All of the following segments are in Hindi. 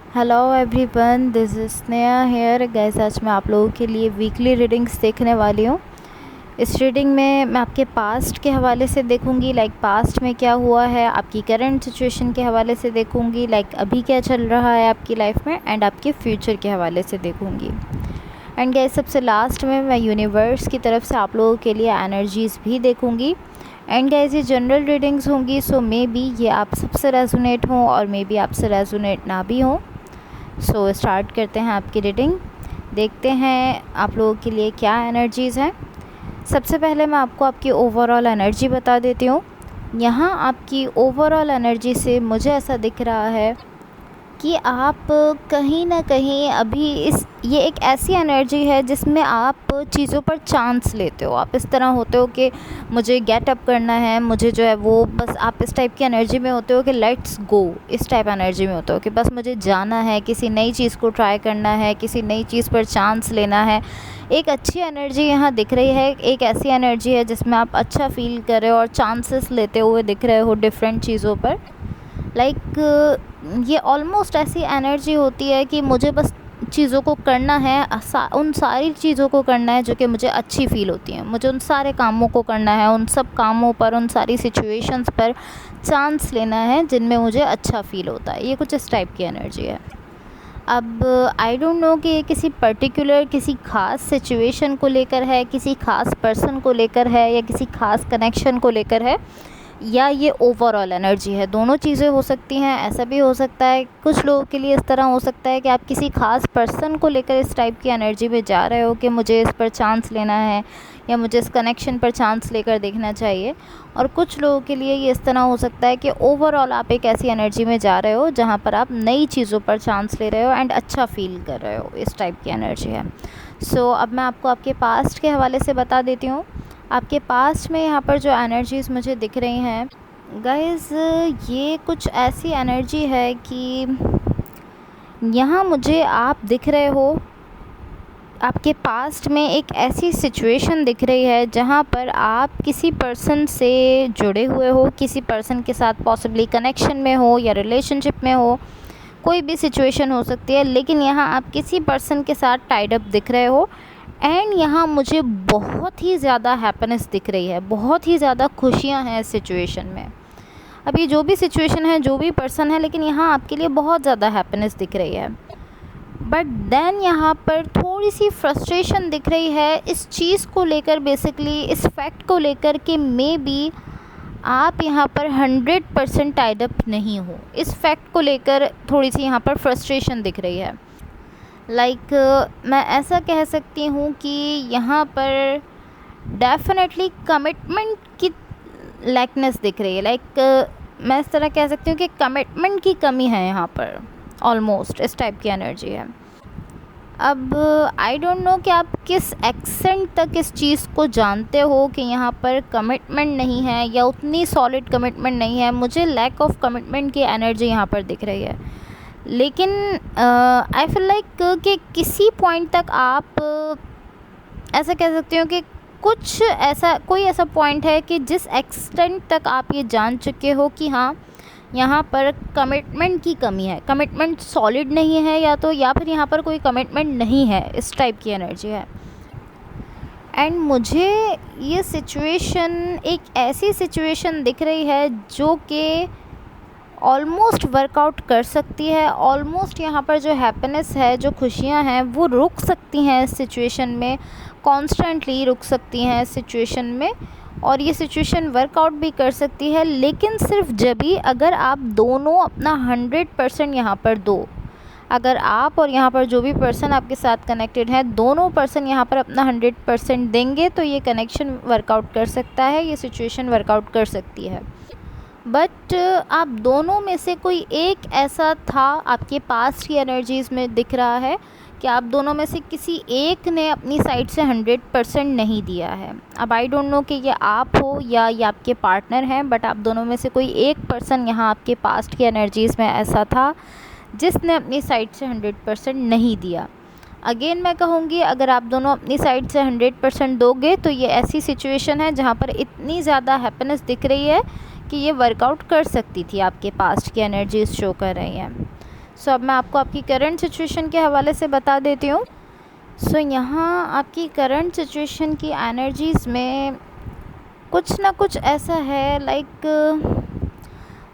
Hello everyone, this is Sneha hair guys. आज मैं आप लोगों के लिए वीकली रीडिंग्स देखने वाली हूँ। इस रीडिंग में मैं आपके पास्ट के हवाले से देखूँगी, लाइक पास्ट में क्या हुआ है, आपकी करंट सिचुएशन के हवाले से देखूँगी, लाइक अभी क्या चल रहा है आपकी लाइफ में, एंड आपके फ्यूचर के हवाले से देखूँगी। एंड गाइस सबसे लास्ट में मैं यूनिवर्स की तरफ से आप लोगों के लिए एनर्जीज़ भी देखूँगी। एंड गाइस ये जनरल रीडिंग्स होंगी, सो मे बी ये आप सबसे रेजोनेट हों और मे बी आपसे रेजोनेट ना भी हों। सो स्टार्ट करते हैं आपकी रीडिंग। देखते हैं आप लोगों के लिए क्या एनर्जीज़ हैं। सबसे पहले मैं आपको आपकी ओवरऑल एनर्जी बता देती हूँ। यहाँ आपकी ओवरऑल एनर्जी से मुझे ऐसा दिख रहा है कि आप कहीं ना कहीं अभी ये एक ऐसी एनर्जी है जिसमें आप चीज़ों पर चांस लेते हो। आप इस तरह होते हो कि मुझे गेट अप करना है, मुझे जो है वो बस आप इस टाइप की एनर्जी में होते हो कि लेट्स गो, इस टाइप एनर्जी में होते हो कि बस मुझे जाना है, किसी नई चीज़ को ट्राई करना है, किसी नई चीज़ पर चांस लेना है। एक अच्छी एनर्जी यहाँ दिख रही है, एक ऐसी एनर्जी है जिसमें आप अच्छा फील कर रहे हो और चांसेस लेते हुए दिख रहे हो डिफरेंट चीज़ों पर। लाइक ये ऑलमोस्ट ऐसी एनर्जी होती है कि मुझे बस चीज़ों को करना है, उन सारी चीज़ों को करना है जो कि मुझे अच्छी फ़ील होती हैं। मुझे उन सारे कामों को करना है, उन सब कामों पर, उन सारी सिचुएशंस पर चांस लेना है जिनमें मुझे अच्छा फ़ील होता है। ये कुछ इस टाइप की एनर्जी है। अब आई डोंट नो कि ये किसी पर्टिकुलर किसी ख़ास सिचुएशन को लेकर है, किसी ख़ास पर्सन को लेकर है, या किसी ख़ास कनेक्शन को लेकर है, या ये ओवरऑल एनर्जी है। दोनों चीज़ें हो सकती हैं। ऐसा भी हो सकता है कुछ लोगों के लिए इस तरह हो सकता है कि आप किसी ख़ास पर्सन को लेकर इस टाइप की एनर्जी में जा रहे हो कि मुझे इस पर चांस लेना है या मुझे इस कनेक्शन पर चांस लेकर देखना चाहिए। और कुछ लोगों के लिए ये इस तरह हो सकता है कि ओवरऑल आप एक ऐसी एनर्जी में जा रहे हो जहाँ पर आप नई चीज़ों पर चांस ले रहे हो एंड अच्छा फील कर रहे हो। इस टाइप की एनर्जी है। सो अब मैं आपको आपके पास्ट के हवाले से बता देती हूँ। आपके पास्ट में यहाँ पर जो एनर्जीज़ मुझे दिख रही हैं गाइज़, ये कुछ ऐसी एनर्जी है कि यहाँ मुझे आप दिख रहे हो। आपके पास्ट में एक ऐसी सिचुएशन दिख रही है जहाँ पर आप किसी पर्सन से जुड़े हुए हो, किसी पर्सन के साथ पॉसिबली कनेक्शन में हो या रिलेशनशिप में हो। कोई भी सिचुएशन हो सकती है, लेकिन यहाँ आप किसी पर्सन के साथ टाइड अप दिख रहे हो। एंड यहाँ मुझे बहुत ही ज़्यादा हैप्पीनेस दिख रही है, बहुत ही ज़्यादा खुशियाँ हैं इस सिचुएशन में। अब ये जो भी सिचुएशन है, जो भी पर्सन है, लेकिन यहाँ आपके लिए बहुत ज़्यादा हैप्पीनेस दिख रही है। बट देन यहाँ पर थोड़ी सी फ्रस्ट्रेशन दिख रही है इस चीज़ को लेकर, बेसिकली इस फैक्ट को लेकर कि मे बी आप यहाँ पर 100% टाइड अप नहीं हो। इस फैक्ट को लेकर थोड़ी सी यहाँ पर फ्रस्ट्रेशन दिख रही है। लाइक मैं ऐसा कह सकती हूँ कि यहाँ पर डेफिनेटली कमिटमेंट की लैकनेस दिख रही है। लाइक मैं इस तरह कह सकती हूँ कि कमिटमेंट की कमी है यहाँ पर, ऑलमोस्ट इस टाइप की एनर्जी है। अब आई डोंट नो कि आप किस एक्सटेंट तक इस चीज़ को जानते हो कि यहाँ पर कमिटमेंट नहीं है या उतनी सॉलिड कमिटमेंट नहीं है। मुझे लैक ऑफ कमिटमेंट की एनर्जी यहाँ पर दिख रही है। लेकिन आई फील लाइक कि किसी पॉइंट तक आप ऐसा कह सकते हो कि कुछ ऐसा कोई ऐसा पॉइंट है कि जिस एक्सटेंट तक आप ये जान चुके हो कि हाँ, यहाँ पर कमिटमेंट की कमी है, कमिटमेंट सॉलिड नहीं है, या फिर यहाँ पर कोई कमिटमेंट नहीं है। इस टाइप की एनर्जी है। एंड मुझे ये सिचुएशन एक ऐसी सिचुएशन दिख रही है जो कि ऑलमोस्ट वर्कआउट कर सकती है। ऑलमोस्ट यहाँ पर जो हैप्पीनेस है, जो खुशियाँ हैं, वो रुक सकती हैं इस सिचुएशन में, कॉन्स्टेंटली रुक सकती हैं इस सिचुएशन में। और ये सिचुएशन वर्कआउट भी कर सकती है, लेकिन सिर्फ जब ही अगर आप दोनों अपना 100% यहाँ पर दो। अगर आप और यहाँ पर जो भी पर्सन आपके साथ कनेक्टेड है, दोनों पर्सन यहाँ पर अपना 100% देंगे तो ये कनेक्शन वर्कआउट कर सकता है, ये सिचुएशन वर्कआउट कर सकती है। बट आप दोनों में से कोई एक ऐसा था, आपके पास की एनर्जीज़ में दिख रहा है कि आप दोनों में से किसी एक ने अपनी साइड से 100% नहीं दिया है। अब आई डोंट नो कि ये आप हो या ये आपके पार्टनर हैं, बट आप दोनों में से कोई एक पर्सन यहाँ आपके पास्ट की एनर्जीज़ में ऐसा था जिसने अपनी साइड से 100% नहीं दिया। अगेन मैं कहूँगी, अगर आप दोनों अपनी साइड से 100% दोगे तो ये ऐसी सिचुएशन है जहाँ पर इतनी ज़्यादा हैप्पीनेस दिख रही है कि ये वर्कआउट कर सकती थी, आपके पास्ट की एनर्जीज शो कर रही हैं। सो अब मैं आपको आपकी करंट सिचुएशन के हवाले से बता देती हूँ। सो यहाँ आपकी करंट सिचुएशन की एनर्जीज़ में कुछ ना कुछ ऐसा है, लाइक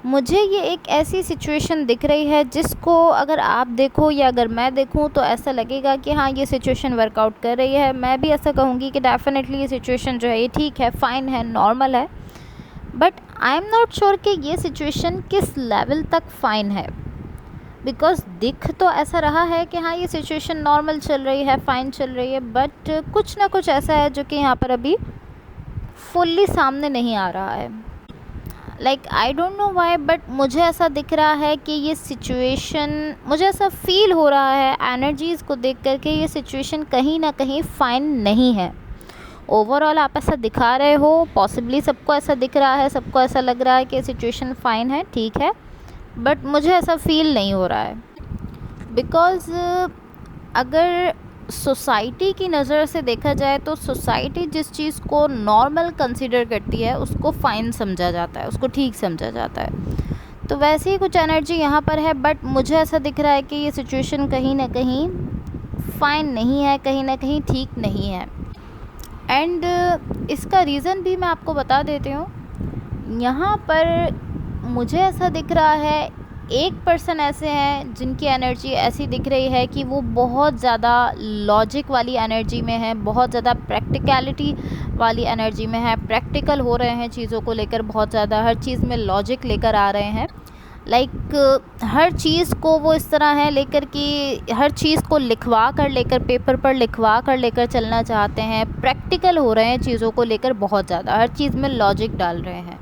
मुझे ये एक ऐसी सिचुएशन दिख रही है जिसको अगर आप देखो या अगर मैं देखूं तो ऐसा लगेगा कि हाँ, ये सिचुएशन वर्कआउट कर रही है। मैं भी ऐसा कहूँगी कि डेफिनेटली ये सिचुएशन जो है ये ठीक है, फ़ाइन है, नॉर्मल है। But I am not sure कि ये सिचुएशन किस लेवल तक फ़ाइन है, बिकॉज दिख तो ऐसा रहा है कि हाँ, ये सिचुएशन नॉर्मल चल रही है, फ़ाइन चल रही है, बट कुछ ना कुछ ऐसा है जो कि यहाँ पर अभी फुल्ली सामने नहीं आ रहा है। Like I don't know why, but मुझे ऐसा दिख रहा है कि ये सिचुएशन, मुझे ऐसा फील हो रहा है एनर्जीज़ को देख कर के ये सिचुएशन कहीं ना कहीं फ़ाइन नहीं है। ओवरऑल आप ऐसा दिखा रहे हो, पॉसिबली सबको ऐसा दिख रहा है, सबको ऐसा लग रहा है कि सिचुएशन फ़ाइन है, ठीक है, बट मुझे ऐसा फील नहीं हो रहा है। बिकॉज़ अगर सोसाइटी की नज़र से देखा जाए तो सोसाइटी जिस चीज़ को नॉर्मल कंसीडर करती है उसको फ़ाइन समझा जाता है, उसको ठीक समझा जाता है। तो वैसे ही कुछ एनर्जी यहाँ पर है, बट मुझे ऐसा दिख रहा है कि ये सिचुएशन कहीं ना कहीं फ़ाइन नहीं है, कहीं ना कहीं ठीक नहीं है। एंड इसका रीज़न भी मैं आपको बता देती हूँ। यहाँ पर मुझे ऐसा दिख रहा है, एक पर्सन ऐसे हैं जिनकी एनर्जी ऐसी दिख रही है कि वो बहुत ज़्यादा लॉजिक वाली एनर्जी में है, बहुत ज़्यादा प्रैक्टिकलिटी वाली एनर्जी में है, प्रैक्टिकल हो रहे हैं चीज़ों को लेकर, बहुत ज़्यादा हर चीज़ में लॉजिक लेकर आ रहे हैं। लाइक हर चीज़ को वो इस तरह है लेकर कि हर चीज़ को लिखवा कर लेकर, पेपर पर लिखवा कर लेकर चलना चाहते हैं, प्रैक्टिकल हो रहे हैं चीज़ों को लेकर, बहुत ज़्यादा हर चीज़ में लॉजिक डाल रहे हैं।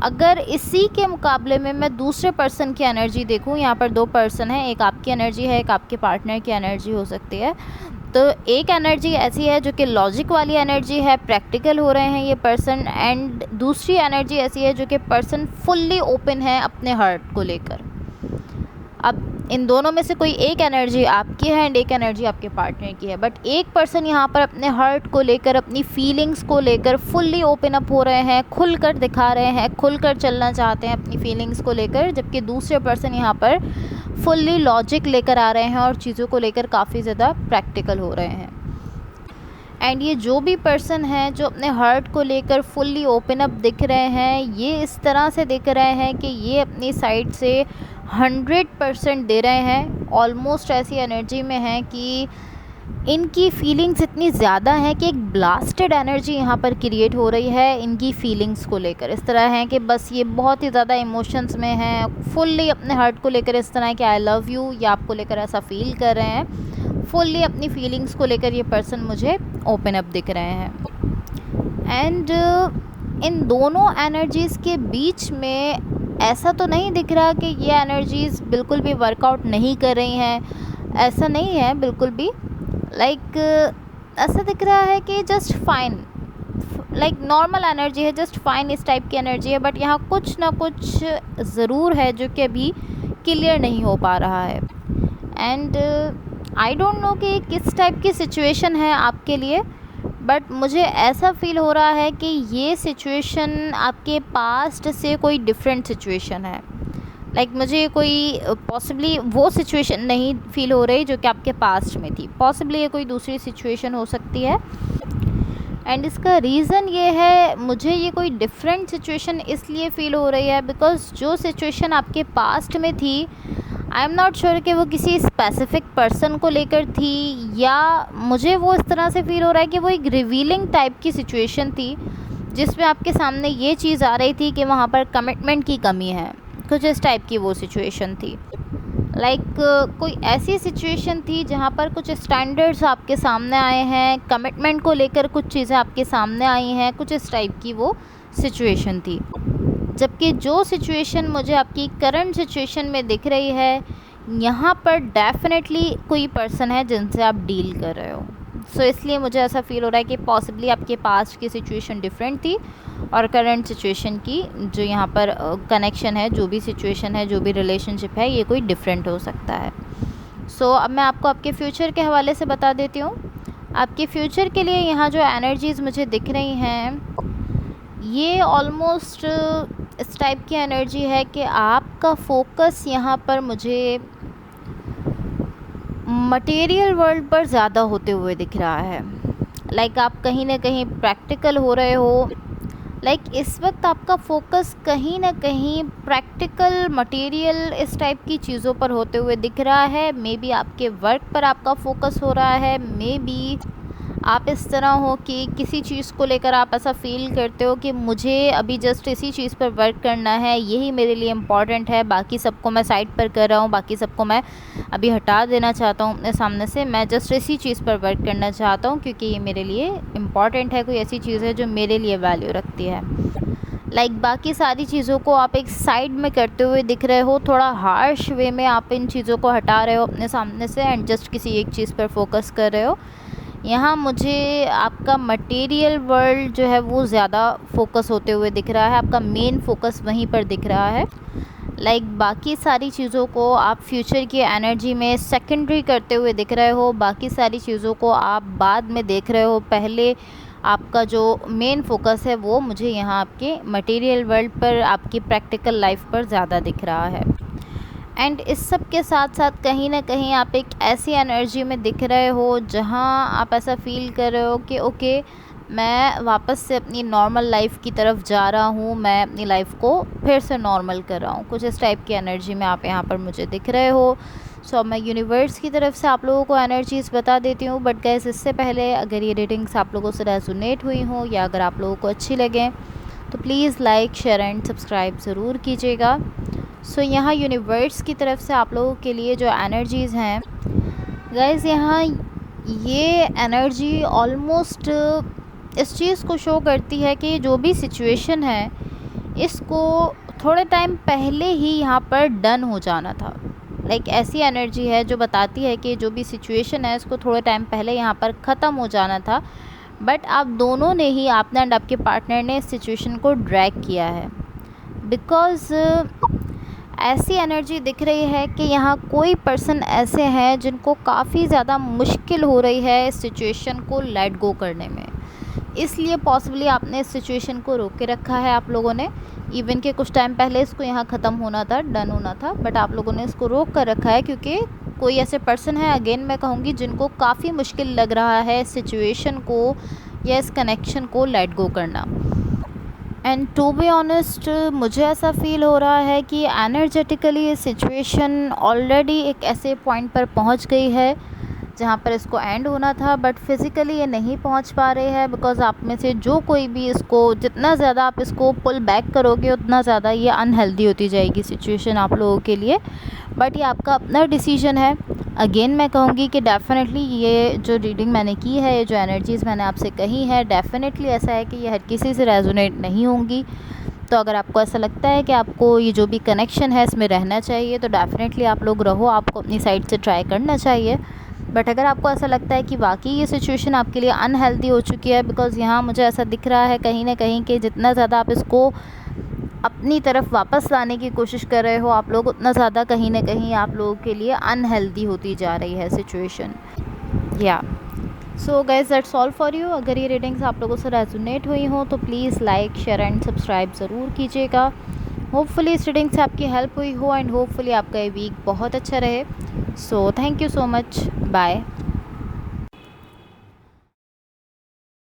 अगर इसी के मुकाबले में मैं दूसरे पर्सन की एनर्जी देखूं, यहाँ पर दो पर्सन हैं, एक आपकी एनर्जी है, एक आपके पार्टनर की एनर्जी हो सकती है। तो एक एनर्जी ऐसी है जो कि लॉजिक वाली एनर्जी है, प्रैक्टिकल हो रहे हैं ये पर्सन, एंड दूसरी एनर्जी ऐसी है जो कि पर्सन फुल्ली ओपन है अपने हार्ट को लेकर। अब इन दोनों में से कोई एक एनर्जी आपकी है एंड एक एनर्जी आपके पार्टनर की है, बट एक पर्सन यहाँ पर अपने हार्ट को लेकर, अपनी फीलिंग्स को लेकर फुल्ली ओपन अप हो रहे हैं, खुलकर दिखा रहे हैं, खुलकर चलना चाहते हैं अपनी फीलिंग्स को लेकर, जबकि दूसरे पर्सन यहाँ पर फुल्ली लॉजिक लेकर आ रहे हैं और चीज़ों को लेकर काफ़ी ज़्यादा प्रैक्टिकल हो रहे हैं। एंड ये जो भी पर्सन है जो अपने हार्ट को लेकर फुल्ली ओपन अप दिख रहे हैं, ये इस तरह से दिख रहे हैं कि ये अपनी साइड से 100% दे रहे हैं। ऑलमोस्ट ऐसी एनर्जी में है कि इनकी फीलिंग्स इतनी ज़्यादा हैं कि एक ब्लास्टेड एनर्जी यहाँ पर क्रिएट हो रही है इनकी फीलिंग्स को लेकर। इस तरह है कि बस ये बहुत ही ज़्यादा इमोशंस में हैं, फुल्ली अपने हार्ट को लेकर इस तरह है कि आई लव यू या आपको लेकर ऐसा फील कर रहे हैं। फुल्ली अपनी फीलिंग्स को लेकर ये पर्सन मुझे ओपन अप दिख रहे हैं। एंड इन दोनों एनर्जीज़ के बीच में ऐसा तो नहीं दिख रहा कि ये एनर्जीज़ बिल्कुल भी वर्कआउट नहीं कर रही हैं, ऐसा नहीं है बिल्कुल भी। लाइक ऐसा दिख रहा है कि just fine, like normal energy है, जस्ट फाइन इस टाइप की एनर्जी है, बट यहाँ कुछ ना कुछ ज़रूर है जो कि अभी क्लियर नहीं हो पा रहा है। एंड आई डोंट नो कि किस टाइप की सिचुएशन है आपके लिए, बट मुझे ऐसा फील हो रहा है कि ये सिचुएशन आपके पास्ट से कोई डिफरेंट सिचुएशन है। लाइक मुझे कोई पॉसिबली वो सिचुएशन नहीं फील हो रही जो कि आपके पास्ट में थी, पॉसिबली ये कोई दूसरी सिचुएशन हो सकती है। एंड इसका रीज़न ये है, मुझे ये कोई डिफरेंट सिचुएशन इसलिए फ़ील हो रही है बिकॉज़ जो सिचुएशन आपके पास्ट में थी, आई एम नॉट श्योर कि वो किसी स्पेसिफिक पर्सन को लेकर थी, या मुझे वो इस तरह से फ़ील हो रहा है कि वो एक रिवीलिंग टाइप की सिचुएशन थी जिसमें आपके सामने ये चीज़ आ रही थी कि वहाँ पर कमिटमेंट की कमी है, कुछ इस टाइप की वो सिचुएशन थी। लाइक कोई ऐसी सिचुएशन थी जहाँ पर कुछ स्टैंडर्ड्स आपके सामने आए हैं, कमिटमेंट को लेकर कुछ चीज़ें आपके सामने आई हैं, कुछ इस टाइप की वो सिचुएशन थी। जबकि जो सिचुएशन मुझे आपकी करंट सिचुएशन में दिख रही है, यहाँ पर डेफिनेटली कोई पर्सन है जिनसे आप डील कर रहे हो। सो इसलिए मुझे ऐसा फील हो रहा है कि पॉसिबली आपके पास्ट की सिचुएशन डिफरेंट थी और करंट सिचुएशन की जो यहाँ पर कनेक्शन है, जो भी सिचुएशन है, जो भी रिलेशनशिप है, ये कोई डिफरेंट हो सकता है। सो अब मैं आपको आपके फ्यूचर के हवाले से बता देती हूँ। आपके फ्यूचर के लिए यहाँ जो एनर्जीज़ मुझे दिख रही हैं, ये ऑलमोस्ट इस टाइप की एनर्जी है कि आपका फोकस यहाँ पर मुझे मटेरियल वर्ल्ड पर ज़्यादा होते हुए दिख रहा है। लाइक आप कहीं ना कहीं प्रैक्टिकल हो रहे हो। लाइक इस वक्त आपका फोकस कहीं ना कहीं प्रैक्टिकल मटेरियल इस टाइप की चीज़ों पर होते हुए दिख रहा है। मे बी आपके वर्क पर आपका फोकस हो रहा है। मे बी आप इस तरह हो कि किसी चीज़ को लेकर आप ऐसा फ़ील करते हो कि मुझे अभी जस्ट इसी चीज़ पर वर्क करना है, यही मेरे लिए इम्पॉर्टेंट है, बाकी सबको मैं साइड पर कर रहा हूँ, बाकी सबको मैं अभी हटा देना चाहता हूँ अपने सामने से। मैं जस्ट इसी चीज़ पर वर्क करना चाहता हूँ क्योंकि ये मेरे लिए इम्पॉर्टेंट है, कोई ऐसी चीज़ है जो मेरे लिए वैल्यू रखती है। लाइक बाकी सारी चीज़ों को आप एक साइड में करते हुए दिख रहे हो, थोड़ा हार्श वे में आप इन चीज़ों को हटा रहे हो अपने सामने से एंड जस्ट किसी एक चीज़ पर फोकस कर रहे हो। यहाँ मुझे आपका मटेरियल वर्ल्ड जो है वो ज़्यादा फोकस होते हुए दिख रहा है, आपका मेन फोकस वहीं पर दिख रहा है। लाइक बाकी सारी चीज़ों को आप फ्यूचर की एनर्जी में सेकेंडरी करते हुए दिख रहे हो, बाकी सारी चीज़ों को आप बाद में देख रहे हो। पहले आपका जो मेन फोकस है वो मुझे यहाँ आपके मटेरियल वर्ल्ड पर, आपकी प्रैक्टिकल लाइफ पर ज़्यादा दिख रहा है। एंड इस सब के साथ साथ कहीं ना कहीं आप एक ऐसी एनर्जी में दिख रहे हो जहाँ आप ऐसा फील कर रहे हो कि ओके, मैं वापस से अपनी नॉर्मल लाइफ की तरफ जा रहा हूँ, मैं अपनी लाइफ को फिर से नॉर्मल कर रहा हूँ। कुछ इस टाइप की एनर्जी में आप यहाँ पर मुझे दिख रहे हो। सो मैं यूनिवर्स की तरफ से आप लोगों को एनर्जीज़ बता देती हूँ। बट गाइस, इससे पहले अगर ये रीडिंग्स आप लोगों से रेजोनेट हुई हों या अगर आप लोगों को अच्छी लगें तो please like, share and subscribe ज़रूर कीजिएगा। सो यहाँ यूनिवर्स की तरफ से आप लोगों के लिए जो एनर्जीज़ हैं गाइस, यहाँ ये एनर्जी ऑलमोस्ट इस चीज़ को शो करती है कि जो भी सिचुएशन है इसको थोड़े टाइम पहले ही यहाँ पर डन हो जाना था। लाइक ऐसी एनर्जी है जो बताती है कि जो भी सिचुएशन है इसको थोड़े टाइम पहले यहाँ पर ख़त्म हो जाना था। बट आप दोनों ने ही, आपने एंड आपके पार्टनर ने, इस सिचुएशन को ड्रैग किया है। बिकॉज़ ऐसी एनर्जी दिख रही है कि यहाँ कोई पर्सन ऐसे हैं जिनको काफ़ी ज़्यादा मुश्किल हो रही है इस सिचुएशन को लेट गो करने में। इसलिए पॉसिबली आपने इस सिचुएशन को रोक के रखा है आप लोगों ने। इवन के कुछ टाइम पहले इसको यहाँ ख़त्म होना था, डन होना था, बट आप लोगों ने इसको रोक कर रखा है क्योंकि कोई ऐसे पर्सन है, अगेन मैं कहूँगी, जिनको काफ़ी मुश्किल लग रहा है इस सिचुएशन को या इस कनेक्शन को लेट गो करना। एंड टू बी ऑनेस्ट, मुझे ऐसा फील हो रहा है कि एनर्जेटिकली ये सिचुएशन ऑलरेडी एक ऐसे पॉइंट पर पहुंच गई है जहां पर इसको एंड होना था, बट फिज़िकली ये नहीं पहुंच पा रहे हैं। बिकॉज़ आप में से जो कोई भी इसको, जितना ज़्यादा आप इसको पुल बैक करोगे उतना ज़्यादा ये अनहेल्दी होती जाएगी सिचुएशन आप लोगों के लिए। बट ये आपका अपना डिसीजन है। अगेन मैं कहूँगी कि डेफ़िनेटली ये जो रीडिंग मैंने की है, ये जो एनर्जीज़ मैंने आपसे कही है, डेफ़िनेटली ऐसा है कि ये हर किसी से रेजोनेट नहीं होंगी। तो अगर आपको ऐसा लगता है कि आपको ये जो भी कनेक्शन है इसमें रहना चाहिए तो डेफ़िनेटली आप लोग रहो, आपको अपनी साइड से ट्राई करना चाहिए। बट अगर आपको ऐसा लगता है कि वाकई ये सिचुएशन आपके लिए अनहेल्दी हो चुकी है, बिकॉज़ यहाँ मुझे ऐसा दिख रहा है कहीं ना कहीं कि जितना ज़्यादा आप इसको अपनी तरफ वापस लाने की कोशिश कर रहे हो आप लोग, उतना ज़्यादा कहीं ना कहीं आप लोगों के लिए अनहेल्दी होती जा रही है सिचुएशन। या so guys, that's all for you. अगर ये रीडिंग्स आप लोगों से रेजोनेट हुई हो तो please like, share and subscribe ज़रूर कीजिएगा। होपफुली इस रीडिंग से आपकी हेल्प हुई हो एंड होपफुली आपका ये वीक बहुत अच्छा रहे। So thank you so much, bye.